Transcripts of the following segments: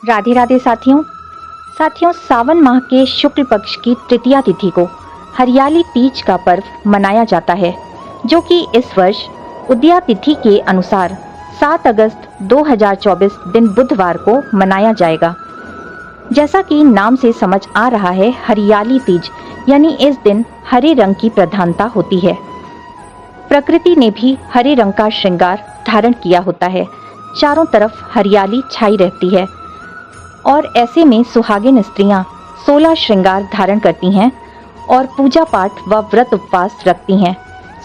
राधे राधे साथियों, सावन माह के शुक्ल पक्ष की तृतीया तिथि को हरियाली तीज का पर्व मनाया जाता है, जो कि इस वर्ष उदया तिथि के अनुसार 7 अगस्त 2024 दिन बुधवार को मनाया जाएगा। जैसा कि नाम से समझ आ रहा है, हरियाली तीज यानी इस दिन हरे रंग की प्रधानता होती है। प्रकृति ने भी हरे रंग का श्रृंगार धारण किया होता है। चारों तरफ हरियाली छाई रहती है और ऐसे में सुहागिन स्त्रियां 16 श्रृंगार धारण करती हैं और पूजा पाठ व व्रत उपवास रखती हैं।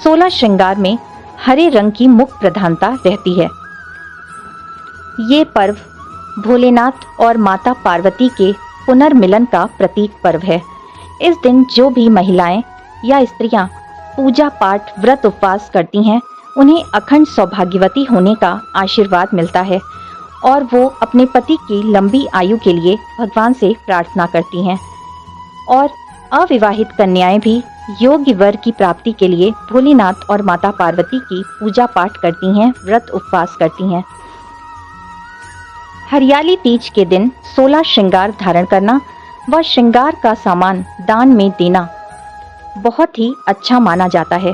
16 श्रृंगार में हरे रंग की मुख्य प्रधानता रहती है। ये पर्व भोलेनाथ और माता पार्वती के पुनर्मिलन का प्रतीक पर्व है। इस दिन जो भी महिलाएं या स्त्रियां पूजा पाठ व्रत उपवास करती हैं, उन्हें अखंड सौभाग्यवती होने का आशीर्वाद मिलता है और वो अपने पति की लंबी आयु के लिए भगवान से प्रार्थना करती हैं। और अविवाहित कन्याएं भी योग्य वर की प्राप्ति के लिए भोलेनाथ और माता पार्वती की पूजा पाठ करती हैं, व्रत उपवास करती हैं। हरियाली तीज के दिन 16 श्रृंगार धारण करना व श्रृंगार का सामान दान में देना बहुत ही अच्छा माना जाता है।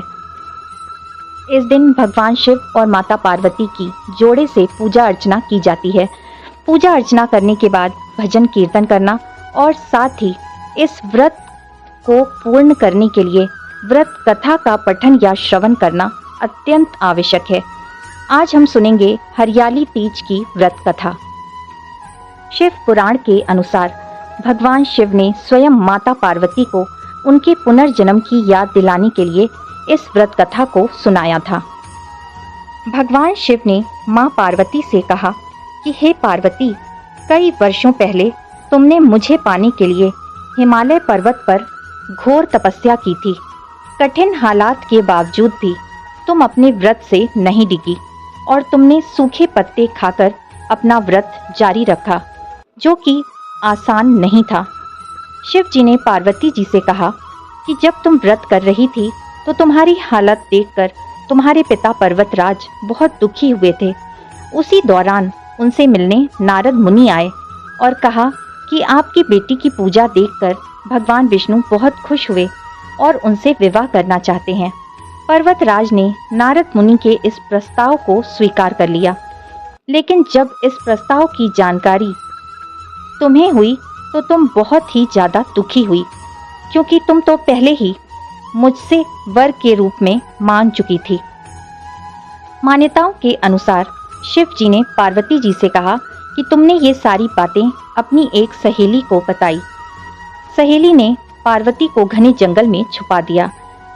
इस दिन भगवान शिव और माता पार्वती की जोड़े से पूजा अर्चना की जाती है। पूजा अर्चना करने के बाद भजन कीर्तन करना और साथ ही इस व्रत को पूर्ण करने के लिए व्रत कथा का पठन या श्रवण करना अत्यंत आवश्यक है। आज हम सुनेंगे हरियाली तीज की व्रत कथा। शिव पुराण के अनुसार भगवान शिव ने स्वयं माता पार्वती को उनके पुनर्जन्म की याद दिलाने के लिए इस व्रत कथा को सुनाया था। भगवान शिव ने मां पार्वती से कहा कि हे पार्वती, कई वर्षों पहले तुमने मुझे पाने के लिए हिमालय पर्वत पर घोर तपस्या की थी। कठिन हालात के बावजूद भी तुम अपने व्रत से नहीं डिगी और तुमने सूखे पत्ते खाकर अपना व्रत जारी रखा, जो कि आसान नहीं था। शिव जी ने पार्वती जी से कहा कि जब तुम व्रत कर रही थी तो तुम्हारी हालत देखकर तुम्हारे पिता पर्वतराज बहुत दुखी हुए थे। उसी दौरान उनसे मिलने नारद मुनि आए और कहा कि आपकी बेटी की पूजा देखकर भगवान विष्णु बहुत खुश हुए और उनसे विवाह करना चाहते हैं। पर्वतराज ने नारद मुनि के इस प्रस्ताव को स्वीकार कर लिया, लेकिन जब इस प्रस्ताव की जानकारी तुम्हें हुई तो तुम बहुत ही ज्यादा दुखी हुई, क्योंकि तुम तो पहले ही मुझसे वर के रूप में मांग चुकी थी। मान्यताओं के अनुसार शिव जी ने पार्वती जी से कहा कि तुमने ये सारी बातें अपनी एक सहेली को बताई। सहेली ने पार्वती को घने जंगल में छुपा दिया।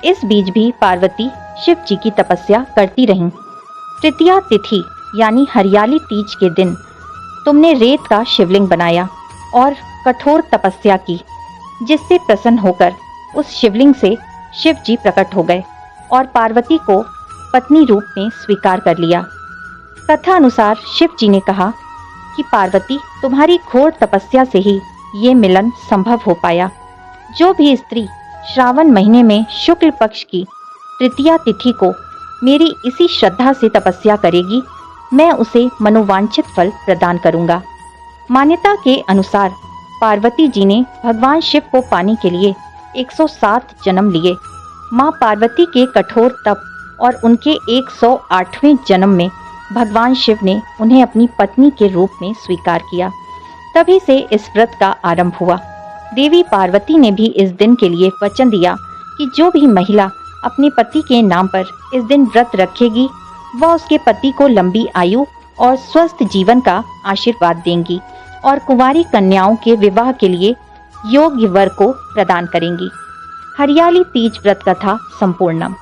इस बीच भी पार्वती शिव जी की तपस्या करती रहीं। तृतीया तिथि यानी हरियाली तीज के दिन तुमने रेत का शिवलिंग बनाया और कठोर तपस्या की, जिससे प्रसन्न होकर उस शिवलिंग से शिव जी प्रकट हो गए और पार्वती को पत्नी रूप में स्वीकार कर लिया। कथा अनुसार शिव जी ने कहा कि पार्वती, तुम्हारी घोर तपस्या से ही ये मिलन संभव हो पाया। जो भी स्त्री श्रावण महीने में शुक्ल पक्ष की तृतीया तिथि को मेरी इसी श्रद्धा से तपस्या करेगी, मैं उसे मनोवांछित फल प्रदान करूंगा। मान्यता के अनुसार पार्वती जी ने भगवान शिव को पाने के लिए 107 जन्म लिए। मां पार्वती के कठोर तप और उनके 108वें जन्म में भगवान शिव ने उन्हें अपनी पत्नी के रूप में स्वीकार किया। तभी से इस व्रत का आरंभ हुआ। देवी पार्वती ने भी इस दिन के लिए वचन दिया कि जो भी महिला अपने पति के नाम पर इस दिन व्रत रखेगी, वह उसके पति को लंबी आयु और स्वस्थ जीवन का आशीर्वाद देंगी और कुंवारी कन्याओं के विवाह के लिए योग्य वर को प्रदान करेंगी। हरियाली तीज व्रत कथा संपूर्णम।